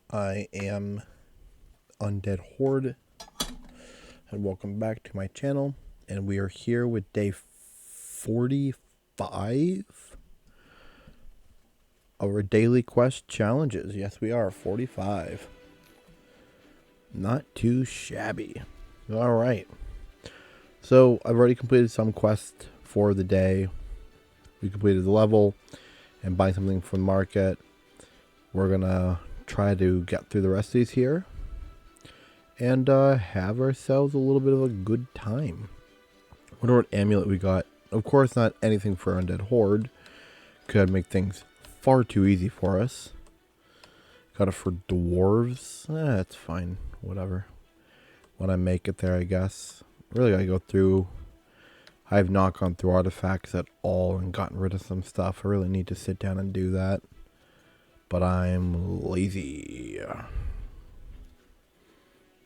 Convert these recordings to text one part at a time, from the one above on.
I am Undead Horde, and welcome back to my channel. And we are here with day 45 of our daily quest challenges. Yes, we are 45. Not too shabby. All right. So I've already completed some quests for the day. We completed the level and buy something from the market. We're gonna try to get through the rest of these here and have ourselves a little bit of a good time. I wonder what amulet we got. Of course, not anything for Undead Horde. Could make things far too easy for us. Got it for dwarves. That's fine. Whatever. When I make it there, I guess. Really gotta go through. I have not gone through artifacts at all and gotten rid of some stuff. I really need to sit down and do that. But I'm lazy.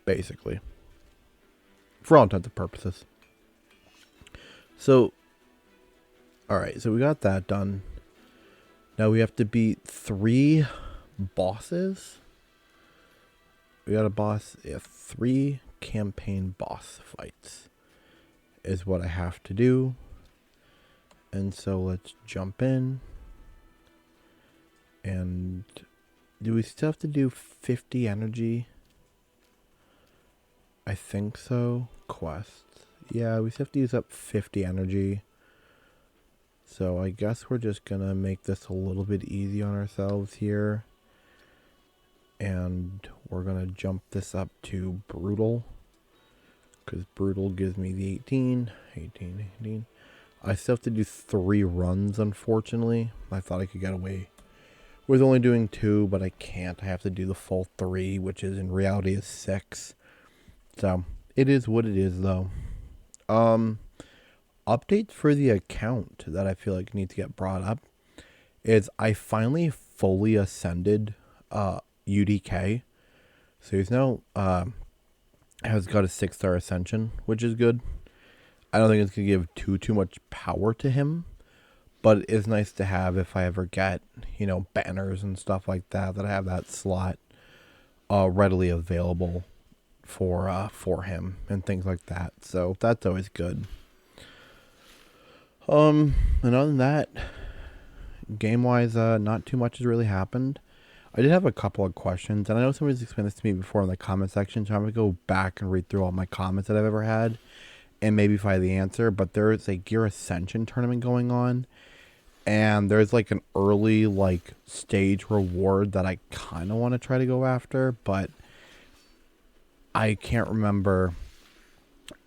Basically. For all intents and purposes. So, alright, so we got that done. Now we have to beat 3 bosses. We got a boss, 3 campaign boss fights is what I have to do. And so let's jump in. And do we still have to do 50 energy? I think so. Quests. Yeah, we still have to use up 50 energy. So I guess we're just gonna make this a little bit easy on ourselves here. And we're gonna jump this up to brutal. Because brutal gives me the 18. I still have to do 3 runs, unfortunately. I thought I could get away with only doing 2, but I can't. I have to do the full 3, which is in reality is 6. So it is what it is, though. Updates for the account that I feel like need to get brought up is I finally fully ascended UDK. So he's now has got a 6-star ascension, which is good. I don't think it's gonna give too much power to him, but it is nice to have if I ever get, banners and stuff like that, that I have that slot readily available for him and things like that. So that's always good. And other than that, game wise, not too much has really happened. I did have a couple of questions, and I know somebody's explained this to me before in the comment section, so I'm going to go back and read through all my comments that I've ever had and maybe find the answer. But there is a Gear Ascension tournament going on, and there's like an early stage reward that I kind of want to try to go after, but I can't remember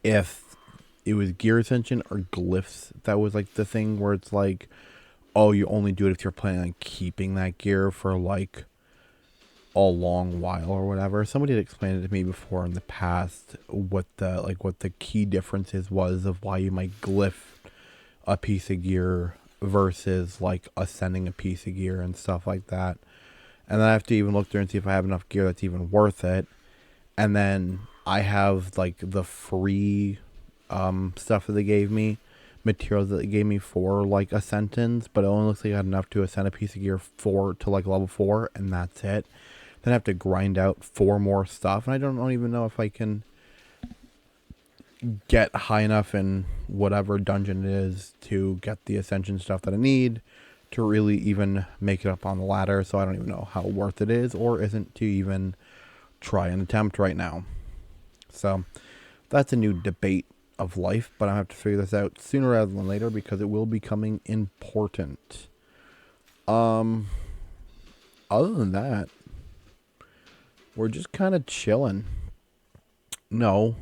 if it was Gear Ascension or Glyphs that was like the thing where it's like, oh, you only do it if you're planning on keeping that gear for like a long while or whatever. Somebody had explained it to me before in the past what the key differences was of why you might glyph a piece of gear versus like ascending a piece of gear and stuff like that. And then I have to even look through and see if I have enough gear that's even worth it. And then I have like the free stuff that they gave me, materials that they gave me for like ascendance, but it only looks like I got enough to ascend a piece of gear to like level 4, and that's it. Then I have to grind out 4 more stuff, and I don't even know if I can get high enough in whatever dungeon it is to get the ascension stuff that I need to really even make it up on the ladder. So I don't even know how worth it is or isn't to even try and attempt right now. So that's a new debate of life, but I have to figure this out sooner rather than later because it will be becoming important. Other than that, we're just kind of chilling. No,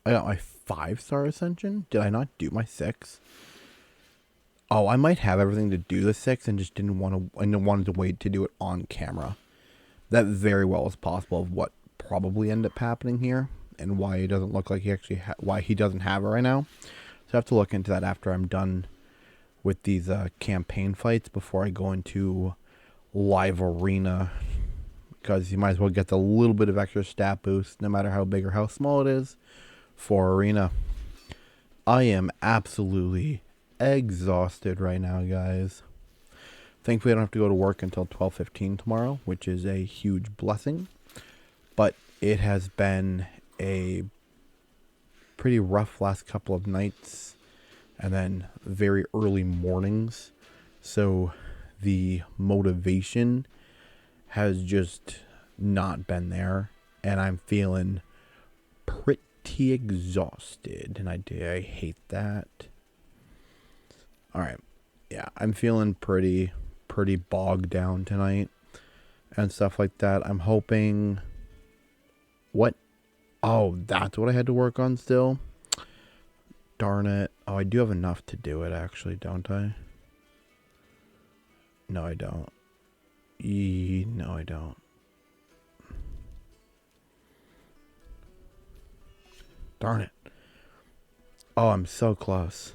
I got my 5-star ascension. Did I not do my 6? Oh, I might have everything to do the 6 and just didn't want to. I wanted to wait to do it on camera. That very well is possible of what probably ended up happening here. And why it doesn't look like he actually why he doesn't have it right now. So I have to look into that after I'm done with these campaign fights before I go into live arena, because you might as well get the little bit of extra stat boost no matter how big or how small it is for arena. I am absolutely exhausted right now, guys. Thankfully, I don't have to go to work until 12:15 tomorrow, which is a huge blessing. But it has been a pretty rough last couple of nights and then very early mornings. So the motivation has just not been there, and I'm feeling pretty exhausted, and I hate that. All right. Yeah, I'm feeling pretty bogged down tonight and stuff like that. I'm hoping what? Oh, that's what I had to work on still. Darn it. Oh, I do have enough to do it actually, don't I? No, I don't. No, I don't. Darn it. Oh, I'm so close.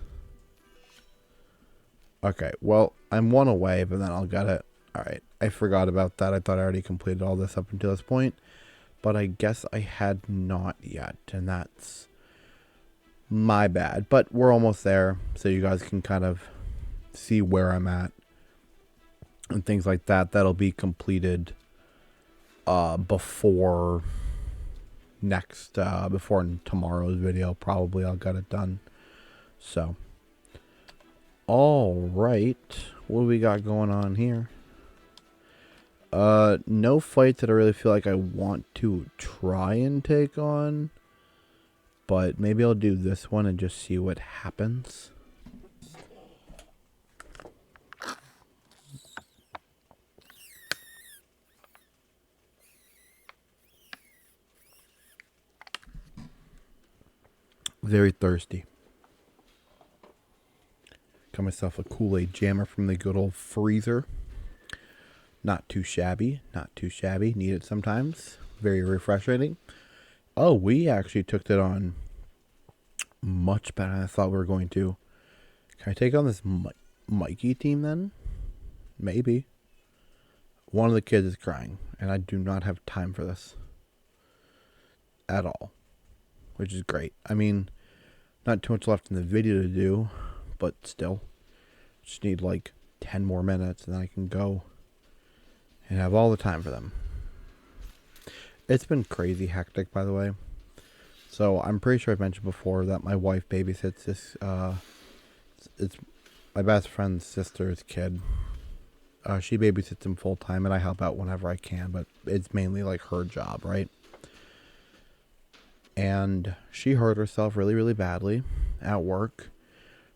Okay, well, I'm one away, but then I'll get it. Alright, I forgot about that. I thought I already completed all this up until this point. But I guess I had not yet, and that's my bad. But we're almost there, so you guys can kind of see where I'm at. And things like that. That'll be completed before tomorrow's video. Probably I'll get it done. So, all right, what do we got going on here? No fights that I really feel like I want to try and take on, but maybe I'll do this one and just see what happens. Very thirsty. Got myself a Kool-Aid jammer from the good old freezer. Not too shabby. Not too shabby. Need it sometimes. Very refreshing. Oh, we actually took it on much better than I thought we were going to. Can I take on this Mikey team then? Maybe. One of the kids is crying, and I do not have time for this. At all. Which is great. I mean, not too much left in the video to do, but still. Just need like 10 more minutes, and then I can go and have all the time for them. It's been crazy hectic, by the way. So I'm pretty sure I've mentioned before that my wife babysits this. It's my best friend's sister's kid. She babysits him full time, and I help out whenever I can. But it's mainly like her job, right? And she hurt herself really, really badly at work.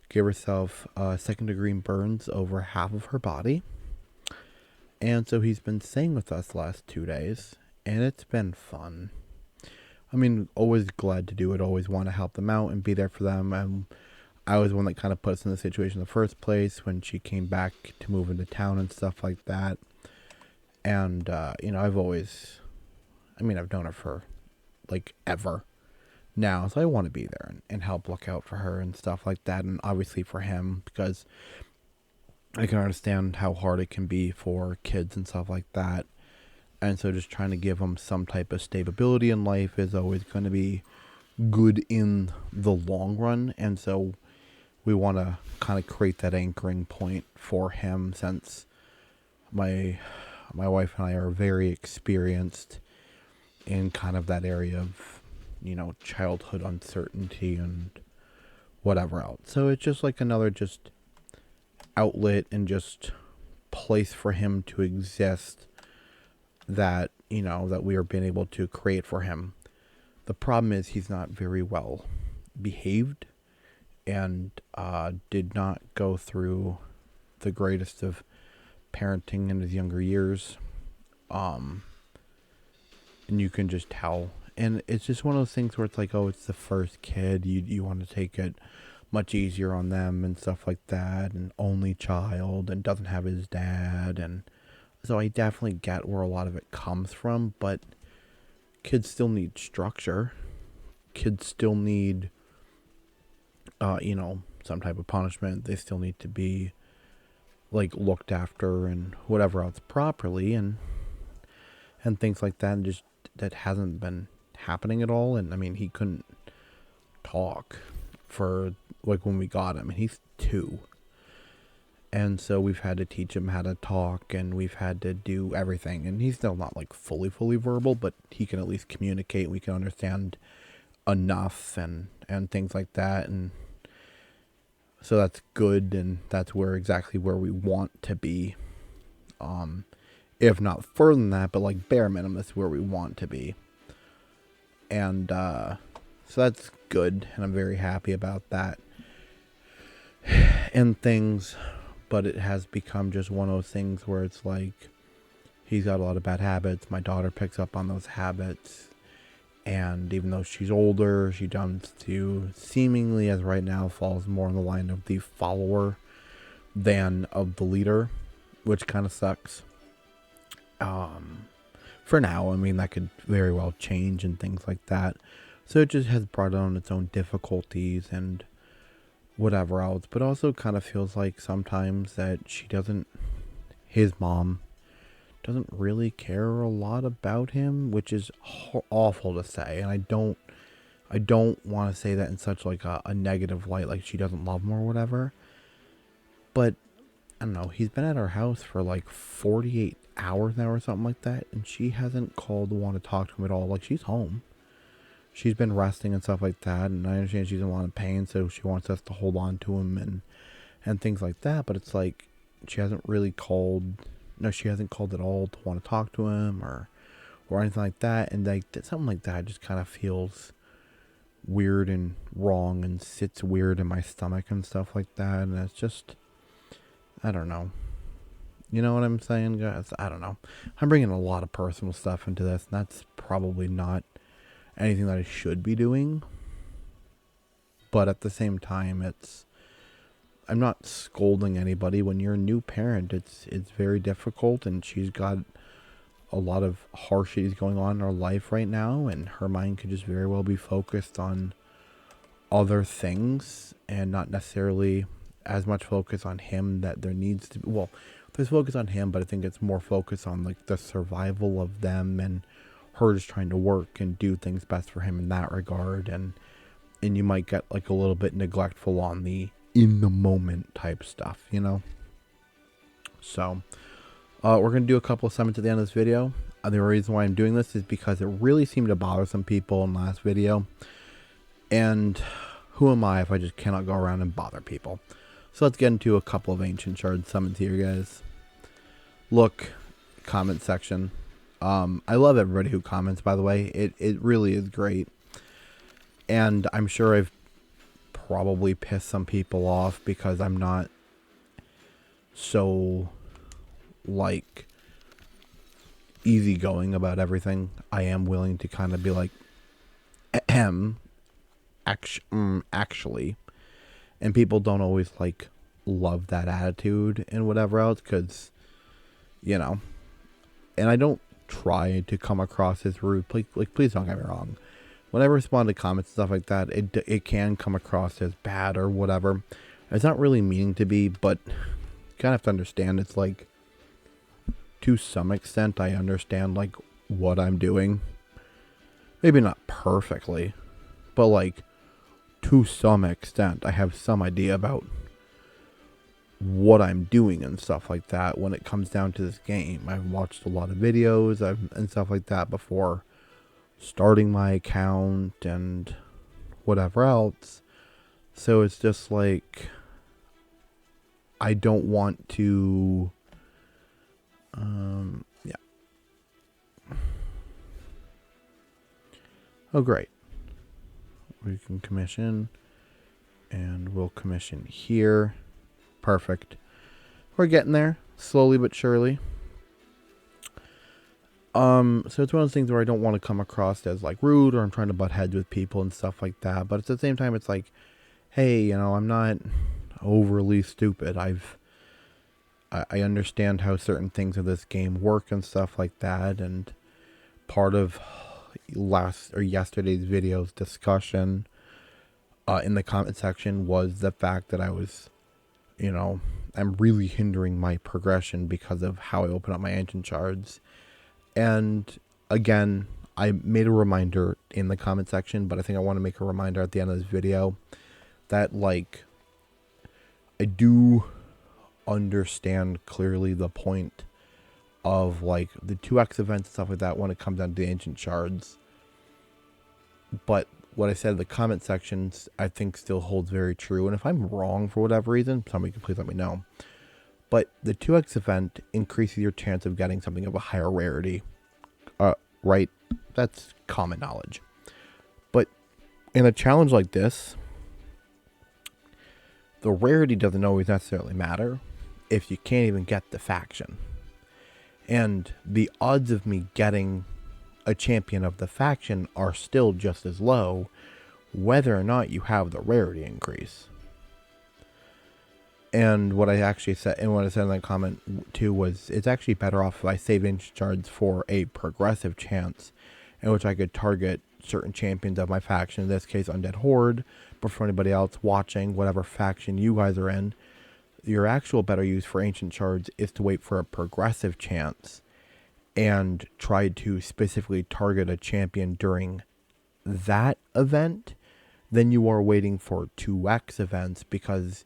Gave herself second-degree burns over half of her body. And so he's been staying with us the last 2 days, and it's been fun. I mean, always glad to do it, always want to help them out and be there for them. And I was the one that kind of put us in the situation in the first place when she came back to move into town and stuff like that. And, I've known her for, like, ever now. So I want to be there and help look out for her and stuff like that. And obviously for him, because I can understand how hard it can be for kids and stuff like that. And so just trying to give them some type of stability in life is always going to be good in the long run. And so we want to kind of create that anchoring point for him, since my wife and I are very experienced in kind of that area of, childhood uncertainty and whatever else. So it's just like another just outlet and just place for him to exist that, that we are being able to create for him. The problem is he's not very well behaved and did not go through the greatest of parenting in his younger years. And you can just tell. And it's just one of those things where it's like, oh, it's the first kid. You want to take it much easier on them and stuff like that. And only child and doesn't have his dad. And so I definitely get where a lot of it comes from. But kids still need structure. Kids still need, some type of punishment. They still need to be, like, looked after and whatever else properly. And things like that. And just that hasn't been happening at all. And I mean, he couldn't talk for like when we got him, and he's 2. And so we've had to teach him how to talk, and we've had to do everything. And he's still not like fully verbal, but he can at least communicate. We can understand enough and things like that. And so that's good, and that's exactly where we want to be. If not further than that, but like bare minimum, that's where we want to be. And so that's good, and I'm very happy about that. And things, but it has become just one of those things where it's like he's got a lot of bad habits. My daughter picks up on those habits. And even though she's older, she tends to seemingly, as right now, falls more in the line of the follower than of the leader, which kind of sucks. For now, I mean, that could very well change and things like that. So it just has brought on its own difficulties and whatever else. But also kind of feels like sometimes that his mom doesn't really care a lot about him, which is awful to say. And I don't want to say that in such like a negative light, like she doesn't love him or whatever. But I don't know, he's been at our house for like 48 hours now or something like that, and she hasn't called to want to talk to him at all. Like, she's home. She's been resting and stuff like that, and I understand she's in a lot of pain, so she wants us to hold on to him and things like that. But it's like she hasn't really called. No, she hasn't called at all to want to talk to him or anything like that. And like something like that just kind of feels weird and wrong and sits weird in my stomach and stuff like that. And it's just, I don't know. You know what I'm saying, guys? I don't know. I'm bringing a lot of personal stuff into this, and that's probably not anything that I should be doing. But at the same time, I'm not scolding anybody. When you're a new parent, it's very difficult, and she's got a lot of harshities going on in her life right now, and her mind could just very well be focused on other things and not necessarily as much focus on him that there needs to be. Well, there's focus on him, but I think it's more focus on like the survival of them and her just trying to work and do things best for him in that regard. And you might get like a little bit neglectful on the in the moment type stuff, you know? So, we're going to do a couple of summons at the end of this video. The reason why I'm doing this is because it really seemed to bother some people in the last video. And who am I if I just cannot go around and bother people? So let's get into a couple of Ancient Shard summons here, guys. Look, comment section. I love everybody who comments, by the way. It really is great. And I'm sure I've probably pissed some people off because I'm not so, like, easygoing about everything. I am willing to kind of be like, actually. And people don't always, like, love that attitude and whatever else, because, you know, and I don't try to come across as rude. Please don't get me wrong. When I respond to comments and stuff like that, it can come across as bad or whatever. It's not really meaning to be, but you kind of have to understand, it's like, to some extent, I understand, like, what I'm doing. Maybe not perfectly, but, like, to some extent, I have some idea about what I'm doing and stuff like that when it comes down to this game. I've watched a lot of videos and stuff like that before starting my account and whatever else. So it's just like, I don't want to, yeah. Oh, great. We can commission, and we'll commission here. Perfect. We're getting there, slowly but surely. So it's one of those things where I don't want to come across as like rude, or I'm trying to butt heads with people and stuff like that. But at the same time, it's like, hey, you know, I'm not overly stupid. I understand how certain things of this game work and stuff like that. And part of yesterday's video's discussion in the comment section was the fact that I was, you know, I'm really hindering my progression because of how I open up my ancient shards. And again, I made a reminder in the comment section, but I think I want to make a reminder at the end of this video that, like, I do understand clearly the point of like the 2x events and stuff like that when it comes down to the ancient shards. But what I said in the comment sections, I think still holds very true. And if I'm wrong for whatever reason, somebody can please let me know. But the 2x event increases your chance of getting something of a higher rarity. Right? That's common knowledge. But in a challenge like this, the rarity doesn't always necessarily matter if you can't even get the faction. And the odds of me getting a champion of the faction are still just as low, whether or not you have the rarity increase. And what I actually said, and what I said in that comment too, was it's actually better off if I save ancient shards for a progressive chance in which I could target certain champions of my faction, in this case Undead Horde, but for anybody else watching, whatever faction you guys are in, your actual better use for ancient shards is to wait for a progressive chance and try to specifically target a champion during that event than you are waiting for 2x events, because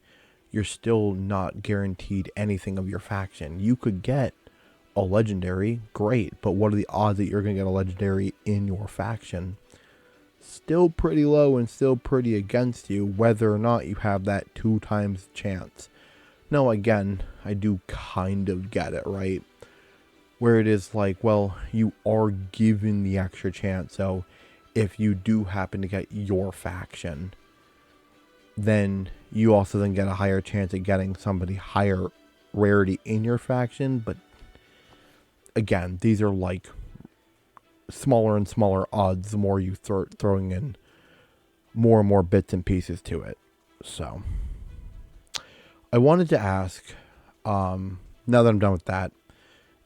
you're still not guaranteed anything of your faction. You could get a legendary, great, but what are the odds that you're going to get a legendary in your faction? Still pretty low and still pretty against you, whether or not you have that 2 times chance. Now, again, I do kind of get it, right? Where it is like, well, you are given the extra chance, so if you do happen to get your faction, then you also then get a higher chance at getting somebody higher rarity in your faction. But again, these are like smaller and smaller odds the more you throwing in more and more bits and pieces to it. So I wanted to ask, now that I'm done with that,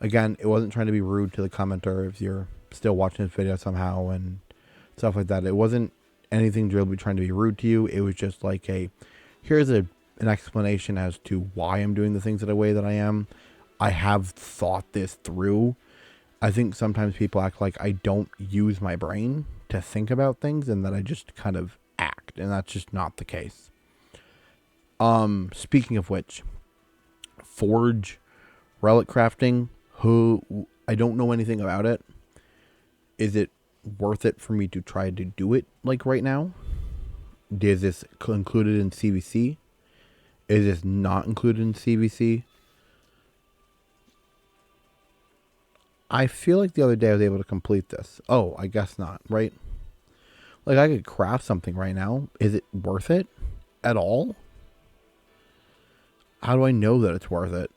again, it wasn't trying to be rude to the commenter if you're still watching this video somehow and stuff like that. It wasn't anything to really be trying to be rude to you. It was just like here's an explanation as to why I'm doing the things that way that I am. I have thought this through. I think sometimes people act like I don't use my brain to think about things and that I just kind of act, and that's just not the case. Speaking of which, Forge, relic crafting, I don't know anything about it. Is it worth it for me to try to do it like right now? Is this included in CVC? Is this not included in CVC? I feel like the other day I was able to complete this. Oh, I guess not, right? Like I could craft something right now. Is it worth it at all? How do I know that it's worth it?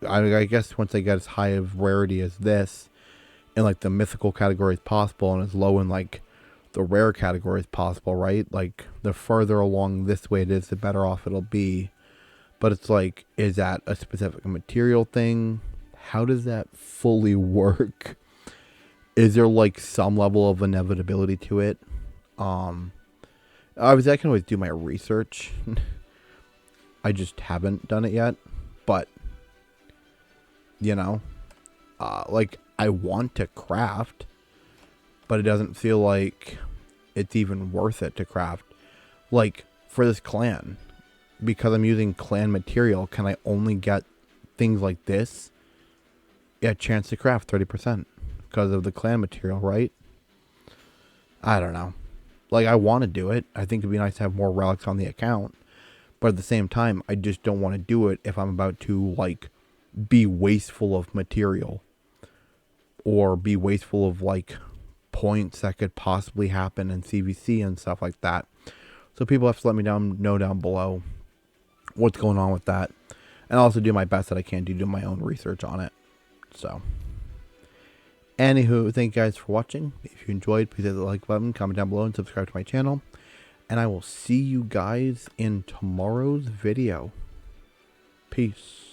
I guess once I get as high of rarity as this, in like the mythical category as possible, and as low in like the rare category as possible, right? Like the further along this way it is, the better off it'll be. But it's like, is that a specific material thing? How does that fully work? Is there like some level of inevitability to it? Obviously I can always do my research. I just haven't done it yet. But you know, like I want to craft, but it doesn't feel like it's even worth it to craft. Like for this clan, because I'm using clan material, can I only get things like this? Yeah, chance to craft 30% because of the clan material, right? I don't know. Like I want to do it. I think it'd be nice to have more relics on the account, but at the same time, I just don't want to do it if I'm about to like be wasteful of material or be wasteful of like points that could possibly happen in CVC and stuff like that. So people have to let me know down below what's going on with that, and I'll also do my best that I can to do my own research on it. So anywho, thank you guys for watching. If you enjoyed, please hit the like button, comment down below, and subscribe to my channel, and I will see you guys in tomorrow's video. Peace.